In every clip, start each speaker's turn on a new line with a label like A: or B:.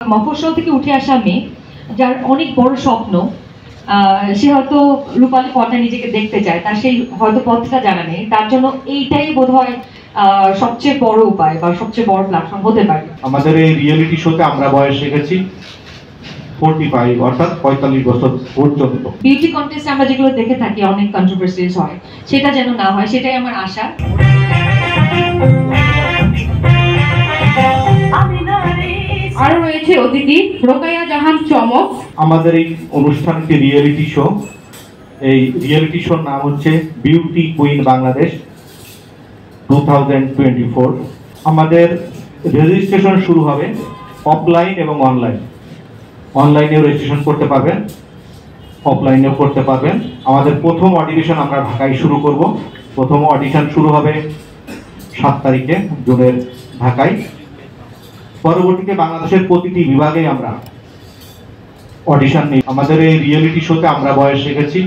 A: মফস্বল থেকে উঠে আসা মেয়ে যার অনেক বড় স্বপ্ন, সে হয়তো রূপালী পর্দায় নিজেকে দেখতে চায়, তার সেই হয়তো পথটা জানা নেই, তার জন্য এইটাই বোধহয় সবচেয়ে বড় উপায় বা সবচেয়ে বড় প্ল্যাটফর্ম হতে পারে।
B: আমাদের এই রিয়েলিটি শোতে আমরা বয়স রেখেছি 45 অর্থাৎ 45 বছর পর্যন্ত।
A: বিউটি কন্টেস্ট আমরা যেগুলো দেখে থাকি অনেক কন্ট্রোভার্সিজ হয়, সেটা যেন না হয়, সেটাই আমার আশা। আরো রয়েছে অতিথি রোকায়া জাহান চমক।
B: আমাদের এই অনুষ্ঠানটি রিয়েলিটি শো, এই রিয়েলিটি শোর নাম হচ্ছে বিউটি কুইন বাংলাদেশ 2024। আমাদের রেজিস্ট্রেশন শুরু হবে অফলাইন এবং অনলাইন। অনলাইনেও রেজিস্ট্রেশন করতে পারবেন, অফলাইনেও করতে পারবেন। আমাদের প্রথম অডিশন আমরা ঢাকায় শুরু করব। প্রথম অডিশন শুরু হবে 7 তারিখে জুনের ঢাকায়। পরবর্তীতে বাংলাদেশের প্রতিটি বিভাগে আমরা অডিশন নিই। আমাদের এই রিয়েলিটি শোতে আমরা বয়স রেখেছি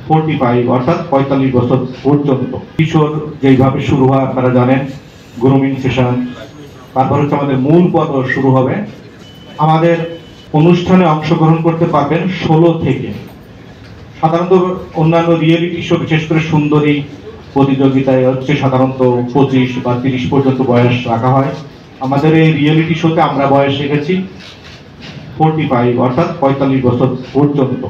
B: 45 অর্থাৎ 45 বছর পর্যন্ত। কিশোর যেইভাবে শুরু হয় আপনারা জানেন, গ্রুমিং সেশন, তারপর হচ্ছে আমাদের মূল পর্ব শুরু হবে। আমাদের অনুষ্ঠানে অংশগ্রহণ করতে পারবেন 16 থেকে। সাধারণত অন্যান্য রিয়েলিটি শো বিশেষ করে সুন্দরী প্রতিযোগিতায় হচ্ছে সাধারণত 25 বা 30 পর্যন্ত বয়স রাখা হয়। আমাদের এই রিয়েলিটি শোতে আমরা বয়স রেখেছি 45 অর্থাৎ 45 বছর পর্যন্ত।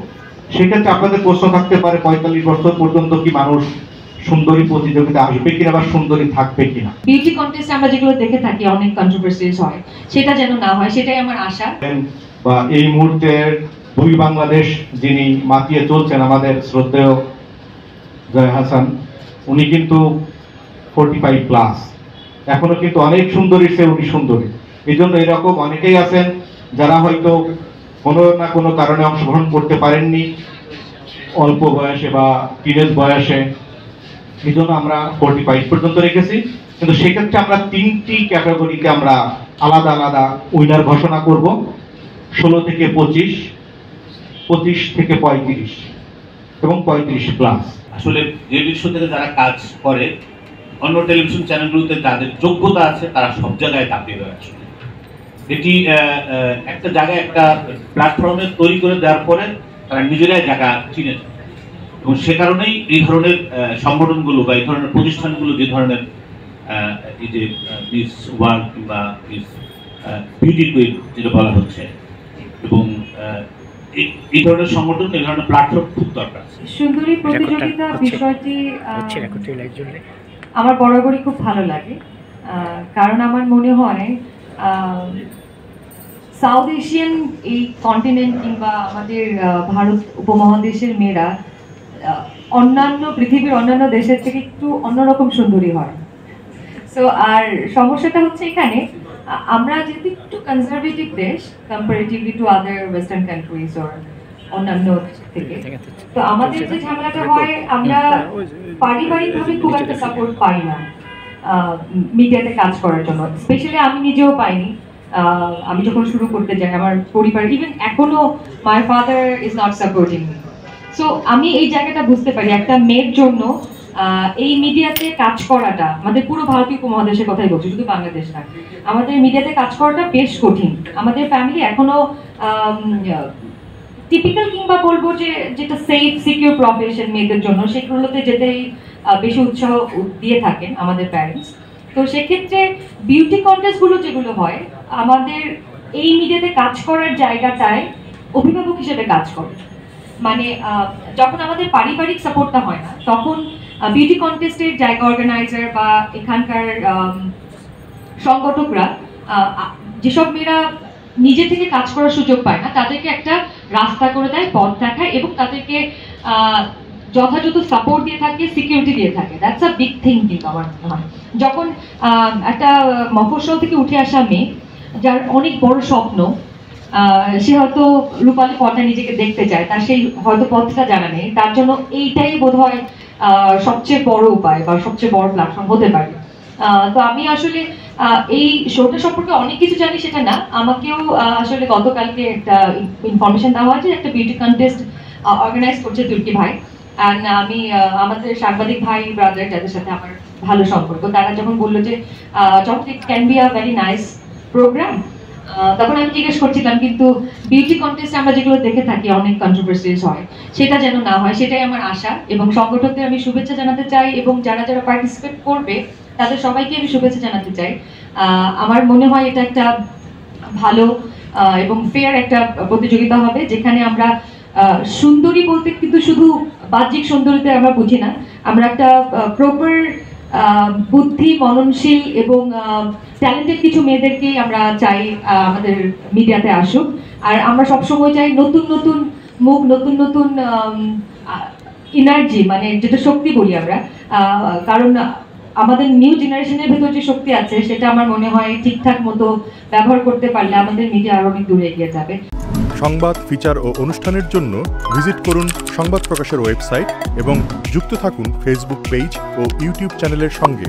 B: সেক্ষেত্রে আপনাদের প্রশ্ন থাকতে পারে 45 বছর পর্যন্ত কি মানুষ সুন্দরী প্রতিযোগিতা আসবে কিনা বা সুন্দরী থাকবে কিনা।
A: বিউটি কন্টেস্ট আমরা যেগুলো দেখে থাকি অনেক কন্ট্রোভার্সিজ হয়, সেটা যেন না হয়, সেটাই আমার আশা।
B: বা এই মুহূর্তের দুই বাংলাদেশ যিনি মাতিয়ে চলছেন, আমাদের শ্রদ্ধেয় জয় হাসান, উনি কিন্তু 45 প্লাস, এখনো কিন্তু অনেক সুন্দরীর চেয়ে উনি সুন্দরী। এই জন্য এরকম অনেকেই আছেন যারা হয়তো কোনো না কোনো কারণে অংশগ্রহণ করতে পারেননি অল্প বয়সে বা টিনেজ বয়সে। এই জন্য আমরা 45 পর্যন্ত রেখেছি। কিন্তু সেক্ষেত্রে আমরা 3টি ক্যাটাগরিতে আমরা আলাদা আলাদা উইনার ঘোষণা করব। 16 থেকে 25, 25 থেকে 35 এবং 35 প্লাস।
C: আসলে রিয়েলিটি শো থেকে যারা কাজ করে অন্য টেলিভিশন চ্যানেলগুলোতে যাদের যোগ্যতা আছে তারা সব জায়গায় দাপিয়ে দেয়। আসলে এটি একটা জায়গায় একটা প্ল্যাটফর্মে তৈরি করে দেওয়ার পরে তারা নিজেরাই জায়গা চিনে যায়। এবং সে কারণেই এই ধরনের সংগঠনগুলো বা এই ধরনের প্রতিষ্ঠানগুলো যে ধরনের এই যে মিস ওয়ার্ল্ড কিংবা মিস বিউটি কুইন যেটা বলা হচ্ছে, এবং এই ধরনের সংগঠন, এই ধরনের প্ল্যাটফর্ম খুব দরকার।
A: সুন্দরী প্রতিযোগিতা বিষয়টি আমার বরাবরই খুব ভালো লাগে, কারণ আমার মনে হয় সাউথ এশিয়ান এই কন্টিনেন্ট কিংবা আমাদের ভারত উপমহাদেশের মেয়েরা অন্যান্য পৃথিবীর অন্যান্য দেশের থেকে একটু অন্যরকম সুন্দরী হয়। সো আর সমস্যাটা হচ্ছে এখানে আমরা যেহেতু একটু কনজারভেটিভ দেশ comparatively to other western countries or অন্যান্য থেকে, তো আমাদের যে ঝামেলাটা হয়, আমরা পারিবারিকভাবে খুব একটা সাপোর্ট পাই না মিডিয়াতে কাজ করার জন্য। স্পেশালি আমি নিজেও পাইনি। আমি যখন শুরু করতে যাই, আমার পরিবার ইভেন এখনো my father is not supporting me. So আমি এই জায়গাটা বুঝতে পারি, একটা মেয়ের জন্য এই মিডিয়াতে কাজ করাটা, আমাদের পুরো ভারতীয় উপমহাদেশের কথাই বলছি, শুধু বাংলাদেশ না, আমাদের মিডিয়াতে কাজ করাটা বেশ কঠিন। আমাদের ফ্যামিলি এখনো টিপিক্যাল কিংবা বলবো যে যেটা সেফ সিকিউর প্রফেশন মেয়েদের জন্য, সেগুলোতে যেতেই বেশি উৎসাহ দিয়ে থাকেন আমাদের প্যারেন্টস। তো সেক্ষেত্রে বিউটি কন্টেস্টগুলো যেগুলো হয়, আমাদের এই মিডিয়াতে কাজ করার জায়গাটায় অভিভাবক হিসেবে কাজ করে। মানে যখন আমাদের পারিবারিক সাপোর্টটা হয় না, তখন বিউটি কন্টেস্টের জায়গা অর্গানাইজার বা এখানকার সংগঠকরা যেসব মেয়েরা নিজে থেকে কাজ করার সুযোগ পায় না, তাদেরকে একটা রাস্তা করে দেয়, পথ দেখায় এবং তাদেরকে যথাযথ সাপোর্ট দিয়ে থাকে, সিকিউরিটি দিয়ে থাকে। That's a big thing. কিন্তু আমার মনে হয় যখন একটা মফস্বল থেকে উঠে আসা মেয়ে যার অনেক বড় স্বপ্ন, সে হয়তো রূপালী পর্দায় নিজেকে দেখতে চায়, তার সেই হয়তো পথটা জানা নেই, তার জন্য এইটাই বোধহয় সবচেয়ে বড় উপায় বা সবচেয়ে বড় প্ল্যাটফর্ম হতে পারে। তো আমি আসলে এই শোটা সম্পর্কে অনেক কিছু জানি সেটা না, আমাকেও আসলে গতকালকে একটা ইনফরমেশন দেওয়া হয় যে একটা বিউটি কন্টেস্ট অর্গানাইজ করছে তুর্কি ভাই। অ্যান্ড আমি আমাদের সাংবাদিক ভাই ব্রাদার যাদের সাথে আমার ভালো সম্পর্ক, তারা যখন বললো যে it can be a very nice program, তখন আমি জিজ্ঞেস করছিলাম কিন্তু বিউটি কন্টেস্ট আমরা যেগুলো দেখে থাকি অনেক কন্ট্রোভার্সিস হয়, সেটা যেন না হয়, সেটাই আমার আশা। এবং সংগঠকদের আমি শুভেচ্ছা জানাতে চাই এবং যারা যারা পার্টিসিপেট করবে তাদের সবাইকে আমি শুভেচ্ছা জানাতে চাই। আমার মনে হয় এটা একটা ভালো এবং ফেয়ার একটা প্রতিযোগিতা হবে, যেখানে আমরা সুন্দরী বলতে কিন্তু শুধু বাহ্যিক সৌন্দর্যতে আমরা বুঝি না, আমরা একটা প্রপার বুদ্ধি, মননশীল এবং ট্যালেন্টেড কিছু মেয়েদেরকেই আমরা চাই আমাদের মিডিয়াতে আসুক। আর আমরা সবসময় চাই নতুন নতুন মুখ, নতুন নতুন এনার্জি, মানে যেটা শক্তি বলি আমরা, কারণ আমাদের নিউ জেনারেশনের ভেতর যে শক্তি আছে সেটা আমার মনে হয় ঠিকঠাক মতো ব্যবহার করতে পারলে আমাদের মিডিয়া আরো অনেক দূরে এগিয়ে যাবে।
D: সংবাদ, ফিচার ও অনুষ্ঠানের জন্য ভিজিট করুন সংবাদ প্রকাশের ওয়েবসাইট এবং যুক্ত থাকুন ফেসবুক পেজ ও ইউটিউব চ্যানেলের সঙ্গে।